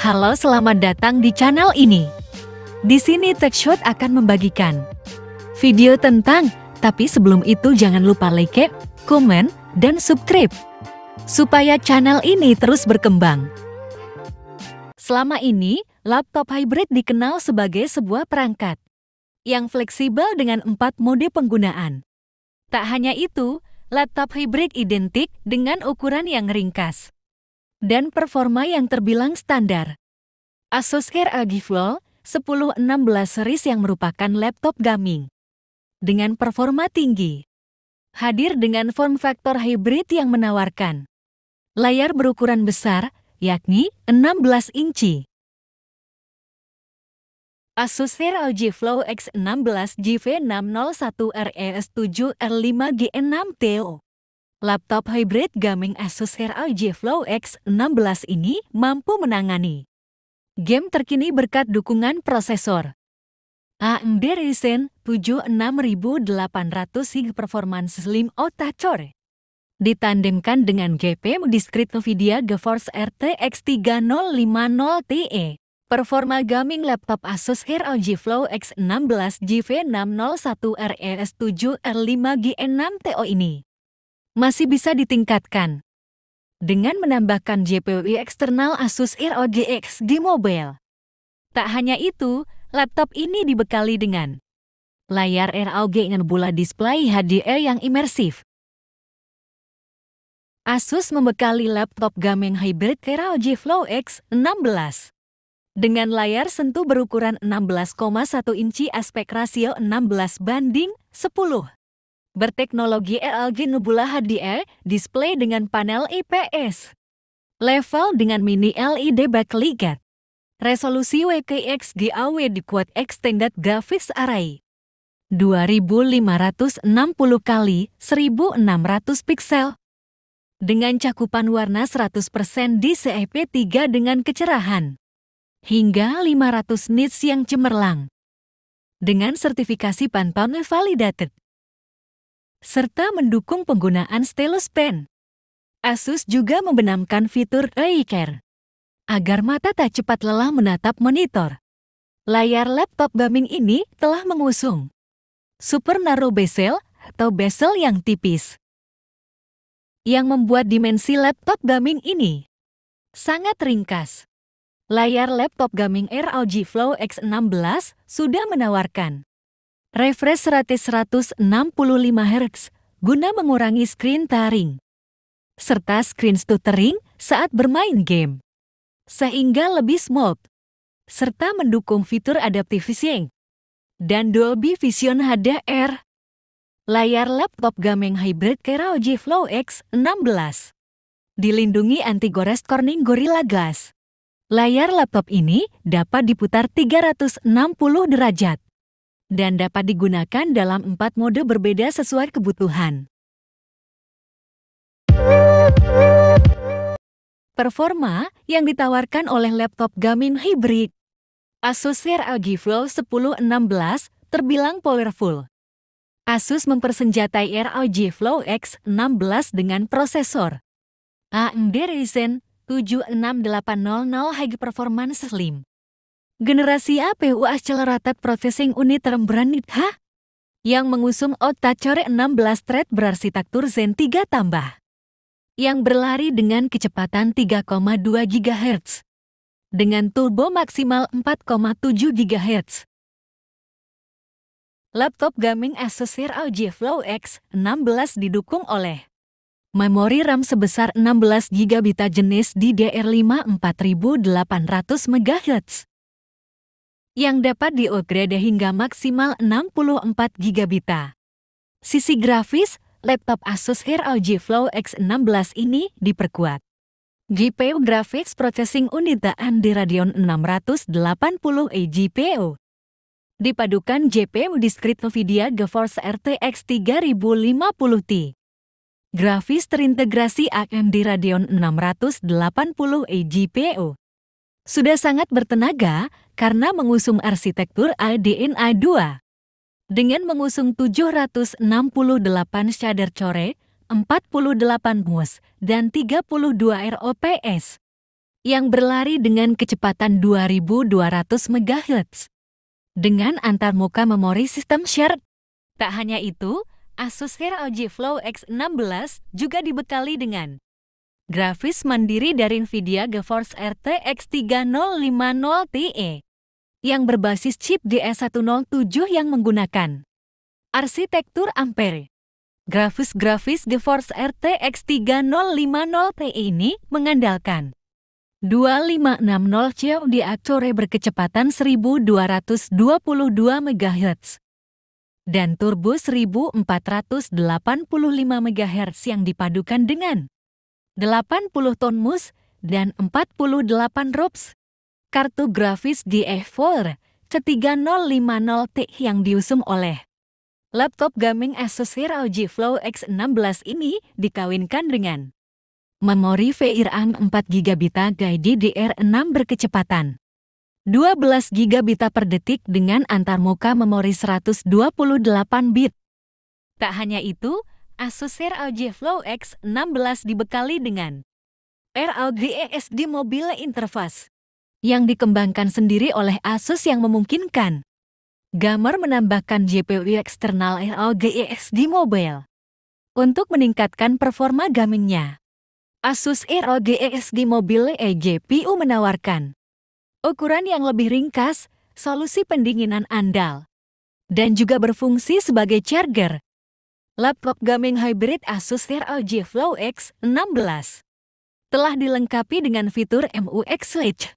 Halo, selamat datang di channel ini. Di sini TechShot akan membagikan video tentang, tapi sebelum itu jangan lupa like, komen, dan subscribe supaya channel ini terus berkembang. Selama ini, laptop hybrid dikenal sebagai sebuah perangkat yang fleksibel dengan 4 mode penggunaan. Tak hanya itu, laptop hybrid identik dengan ukuran yang ringkas dan performa yang terbilang standar. Asus ROG Flow 1016 series yang merupakan laptop gaming dengan performa tinggi, hadir dengan form factor hybrid yang menawarkan layar berukuran besar, yakni 16 inci. Asus ROG Flow X16 GV601RES7R5G6TO. Laptop hybrid gaming Asus ROG Flow X16 ini mampu menangani game terkini berkat dukungan prosesor AMD Ryzen 7 6800 Performance Slim Octa-core. Ditandemkan dengan GPU discrete NVIDIA GeForce RTX 3050 Ti. Performa gaming laptop Asus ROG Flow X16 GV601RES7R5G6TO ini masih bisa ditingkatkan dengan menambahkan GPU eksternal Asus ROG XG Mobile. Tak hanya itu, laptop ini dibekali dengan layar ROG Nebula Display HDR yang imersif. Asus membekali laptop gaming hybrid ROG Flow X16 dengan layar sentuh berukuran 16,1 inci aspek rasio 16:10. Berteknologi ROG Nebula HDR, display dengan panel IPS, level dengan mini LED backlight, resolusi WQXGA di Quad Extended Graphics Array 2560 x 1600 pixel dengan cakupan warna 100% DCI-P3 dengan kecerahan hingga 500 nits yang cemerlang dengan sertifikasi Pantone Validated, serta mendukung penggunaan stylus pen. Asus juga membenamkan fitur Eye Care agar mata tak cepat lelah menatap monitor. Layar laptop gaming ini telah mengusung super narrow bezel atau bezel yang tipis, yang membuat dimensi laptop gaming ini sangat ringkas. Layar laptop gaming ROG Flow X16 sudah menawarkan refresh rate 165 Hz guna mengurangi screen tearing serta screen stuttering saat bermain game, sehingga lebih smooth, serta mendukung fitur adaptive sync dan Dolby Vision HDR. Layar laptop gaming hybrid ROG Flow X16 dilindungi anti-gores Corning Gorilla Glass. Layar laptop ini dapat diputar 360 derajat dan dapat digunakan dalam 4 mode berbeda sesuai kebutuhan. Performa yang ditawarkan oleh laptop gaming hybrid Asus ROG Flow 1016 terbilang powerful. Asus mempersenjatai ROG Flow X16 dengan prosesor AMD Ryzen 7 6800 High Performance Slim. Generasi APU Accelerated Processing Unit Rembrandt yang mengusung Octa-core 16 thread berarsitektur Zen 3 tambah yang berlari dengan kecepatan 3,2 GHz dengan turbo maksimal 4,7 GHz. Laptop gaming Asus ROG Flow X16 didukung oleh memori RAM sebesar 16 GB jenis DDR5 4800 MHz yang dapat di-upgrade hingga maksimal 64 GB. Sisi grafis, laptop Asus ROG Flow X16 ini diperkuat GPU Graphics Processing Unit AMD Radeon 680E GPU. Dipadukan GPU discrete NVIDIA GeForce RTX 3050 Ti. Grafis terintegrasi AMD Radeon 680E GPU. Sudah sangat bertenaga karena mengusung arsitektur ADNA 2 dengan mengusung 768 shader core, 48 MUS, dan 32 ROPS. yang berlari dengan kecepatan 2200 MHz dengan antarmuka memori sistem shared. Tak hanya itu, Asus ROG Flow X16 juga dibekali dengan grafis mandiri dari NVIDIA GeForce RTX 3050 Ti yang berbasis chip GE107 yang menggunakan arsitektur Ampere. Grafis GeForce RTX 3050 Ti ini mengandalkan 2560 CODA Core berkecepatan 1222 MHz dan turbo 1485 MHz yang dipadukan dengan 80 ton mus dan 48 ROPS. Kartu grafis GeForce C3050 Ti yang diusung oleh laptop gaming Asus ROG Flow X16 ini dikawinkan dengan memori VRAM 4GB GDDR6 berkecepatan 12GB per detik dengan antarmuka memori 128 bit. Tak hanya itu, Asus ROG Flow X16 dibekali dengan ROG ESD Mobile Interface yang dikembangkan sendiri oleh Asus yang memungkinkan gamer menambahkan GPU eksternal ROG ESD Mobile untuk meningkatkan performa gamingnya. Asus ROG ESD Mobile eGPU menawarkan ukuran yang lebih ringkas, solusi pendinginan andal, dan juga berfungsi sebagai charger. Laptop gaming hybrid Asus ROG Flow X16 telah dilengkapi dengan fitur MUX Switch,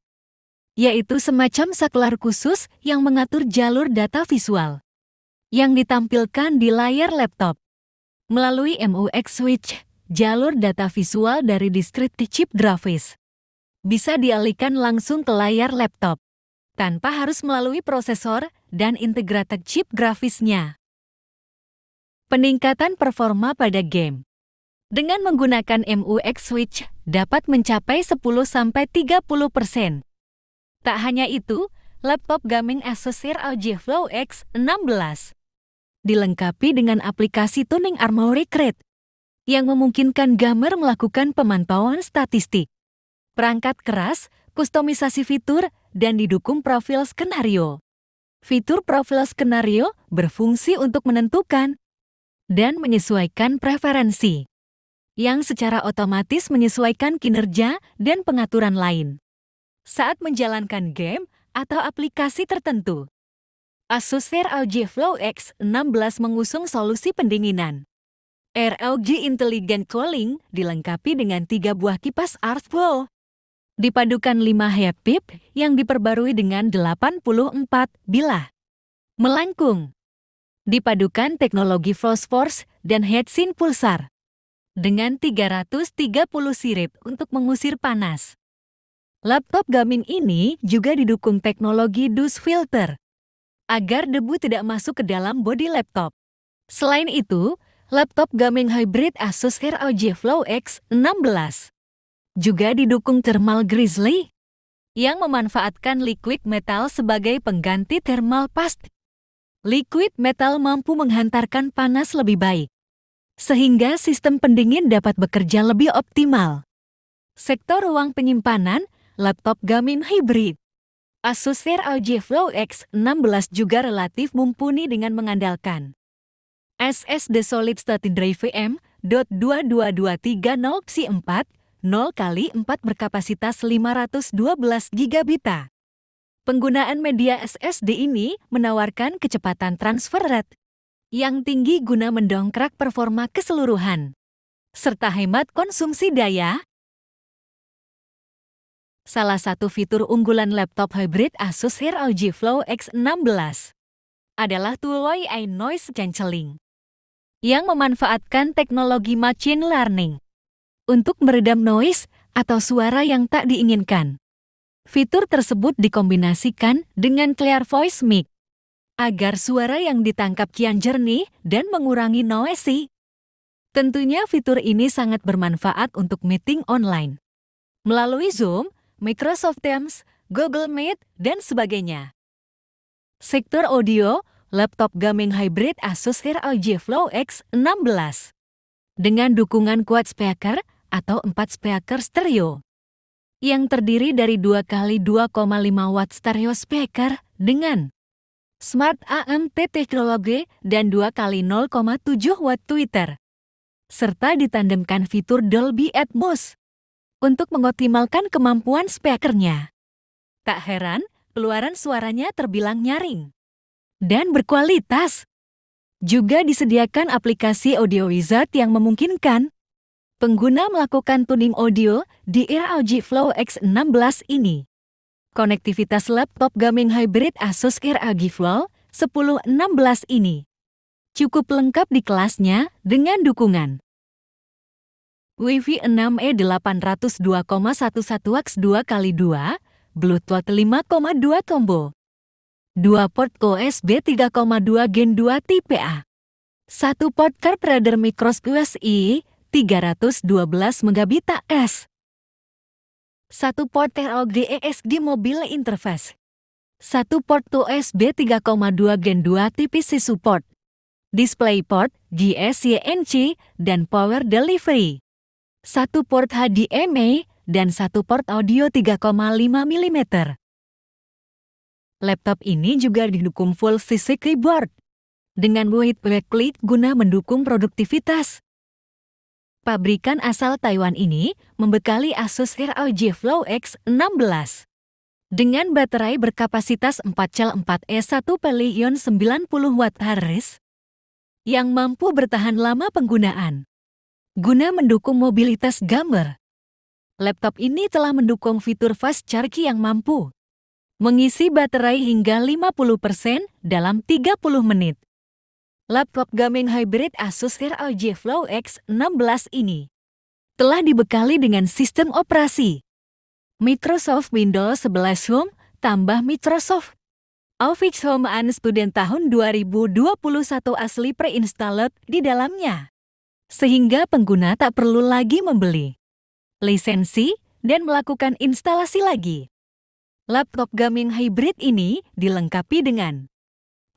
yaitu semacam saklar khusus yang mengatur jalur data visual yang ditampilkan di layar laptop. Melalui MUX Switch, jalur data visual dari discrete chip grafis bisa dialihkan langsung ke layar laptop, tanpa harus melalui prosesor dan integrated chip grafisnya. Peningkatan performa pada game dengan menggunakan MUX Switch dapat mencapai 10–30%. Tak hanya itu, laptop gaming Asus ROG Flow X16 dilengkapi dengan aplikasi Tuning Armoury Crate yang memungkinkan gamer melakukan pemantauan statistik, perangkat keras, kustomisasi fitur, dan didukung profil skenario. Fitur profil skenario berfungsi untuk menentukan dan menyesuaikan preferensi, yang secara otomatis menyesuaikan kinerja dan pengaturan lain saat menjalankan game atau aplikasi tertentu. Asus ROG Flow X16 mengusung solusi pendinginan ROG Intelligent Cooling dilengkapi dengan 3 buah kipas airflow. Dipadukan 5 heat pip yang diperbarui dengan 84 bilah melengkung. Dipadukan teknologi Frost Force dan heatsink pulsar dengan 330 sirip untuk mengusir panas. Laptop gaming ini juga didukung teknologi dust filter agar debu tidak masuk ke dalam bodi laptop. Selain itu, laptop gaming hybrid Asus ROG Flow X16 juga didukung thermal grizzly yang memanfaatkan liquid metal sebagai pengganti thermal paste. Liquid metal mampu menghantarkan panas lebih baik, sehingga sistem pendingin dapat bekerja lebih optimal. Sektor ruang penyimpanan laptop gaming hybrid Asus ROG Flow X16 juga relatif mumpuni dengan mengandalkan SSD Solid State Drive VM.22230C4 0x4 berkapasitas 512 GB. Penggunaan media SSD ini menawarkan kecepatan transfer rate yang tinggi guna mendongkrak performa keseluruhan, serta hemat konsumsi daya. Salah satu fitur unggulan laptop hybrid Asus ROG Flow X16 adalah tool AI Noise Cancelling yang memanfaatkan teknologi machine learning untuk meredam noise atau suara yang tak diinginkan. Fitur tersebut dikombinasikan dengan Clear Voice Mic agar suara yang ditangkap kian jernih dan mengurangi noise. Tentunya fitur ini sangat bermanfaat untuk meeting online melalui Zoom, Microsoft Teams, Google Meet, dan sebagainya. Sektor audio, laptop gaming hybrid Asus ROG Flow X16 dengan dukungan quad speaker atau 4 speaker stereo yang terdiri dari 2 kali 2,5 watt stereo speaker dengan Smart AMT teknologi dan 2 kali 0,7 watt tweeter, serta ditandemkan fitur Dolby Atmos untuk mengoptimalkan kemampuan speakernya. Tak heran, keluaran suaranya terbilang nyaring dan berkualitas. Juga disediakan aplikasi Audio Wizard yang memungkinkan pengguna melakukan tuning audio di ROG Flow X16 ini. Konektivitas laptop gaming hybrid Asus ROG Flow 1016 ini cukup lengkap di kelasnya dengan dukungan Wi-Fi 6E 802,11 2x2, Bluetooth 5,2 combo, 2 port USB 3,2 Gen 2 Tipe A, 1 port card reader microSD 312 Mbps, 1 port ROG ESD Mobile Interface, 1 port USB 3,2 Gen 2 Type-C support, DisplayPort, JSCNC, dan Power Delivery, 1 port HDMI, dan 1 port audio 3,5 mm. Laptop ini juga didukung full CC keyboard dengan wide backlight guna mendukung produktivitas. Pabrikan asal Taiwan ini membekali Asus ROG Flow X16 dengan baterai berkapasitas 4C4E 1 90 Wh yang mampu bertahan lama penggunaan. Guna mendukung mobilitas gamer, laptop ini telah mendukung fitur fast charge yang mampu mengisi baterai hingga 50% dalam 30 menit. Laptop gaming hybrid Asus ROG Flow X16 ini telah dibekali dengan sistem operasi Microsoft Windows 11 Home tambah Microsoft Office Home and Student tahun 2021 asli pre-installed di dalamnya, sehingga pengguna tak perlu lagi membeli lisensi dan melakukan instalasi lagi. Laptop gaming hybrid ini dilengkapi dengan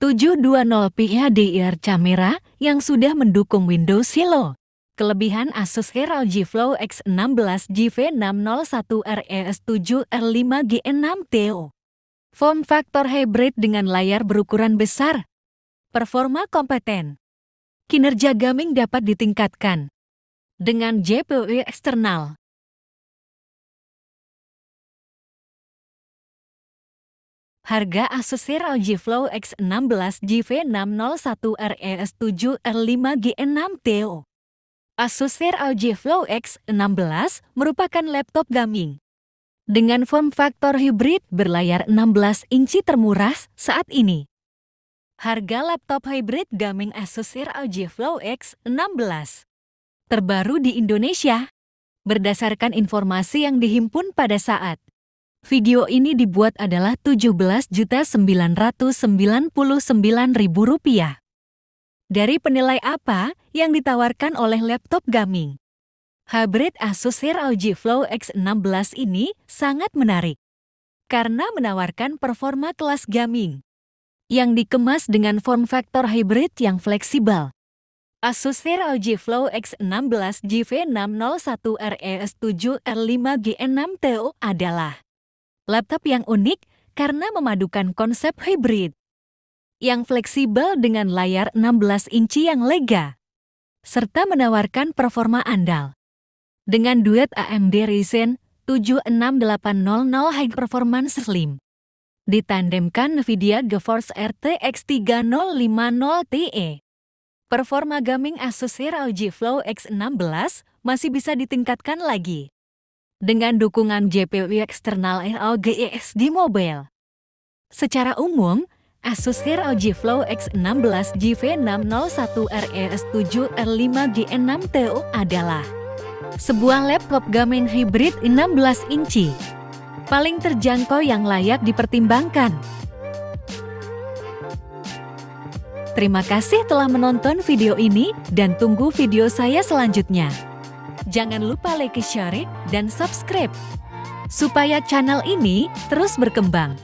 720p HDR kamera yang sudah mendukung Windows Hello. Kelebihan Asus ROG Flow X16 G601RES7R5G6TO. Form factor hybrid dengan layar berukuran besar. Performa kompeten. Kinerja gaming dapat ditingkatkan dengan GPU eksternal. Harga Asus ROG Flow X16 G601RES7R5G6TO. Asus ROG Flow X16 merupakan laptop gaming dengan form factor hybrid berlayar 16 inci termurah saat ini. Harga laptop hybrid gaming Asus ROG Flow X16 terbaru di Indonesia berdasarkan informasi yang dihimpun pada saat video ini dibuat adalah Rp17.999.000. Dari penilai apa yang ditawarkan oleh laptop gaming hybrid Asus ROG Flow X16 ini sangat menarik karena menawarkan performa kelas gaming yang dikemas dengan form factor hybrid yang fleksibel. Asus ROG Flow X16 G601RES7R5G6TO adalah laptop yang unik karena memadukan konsep hybrid yang fleksibel dengan layar 16 inci yang lega, serta menawarkan performa andal. Dengan duet AMD Ryzen 76800 High Performance Slim, ditandemkan NVIDIA GeForce RTX 3050 Ti. Performa gaming Asus ROG Flow X16 masih bisa ditingkatkan lagi dengan dukungan GPU eksternal ROG ESD Mobile. Secara umum, Asus ROG Flow X16 G601RES7R5G6TO adalah sebuah laptop gaming hybrid 16 inci paling terjangkau yang layak dipertimbangkan. Terima kasih telah menonton video ini dan tunggu video saya selanjutnya. Jangan lupa like, share, dan subscribe supaya channel ini terus berkembang.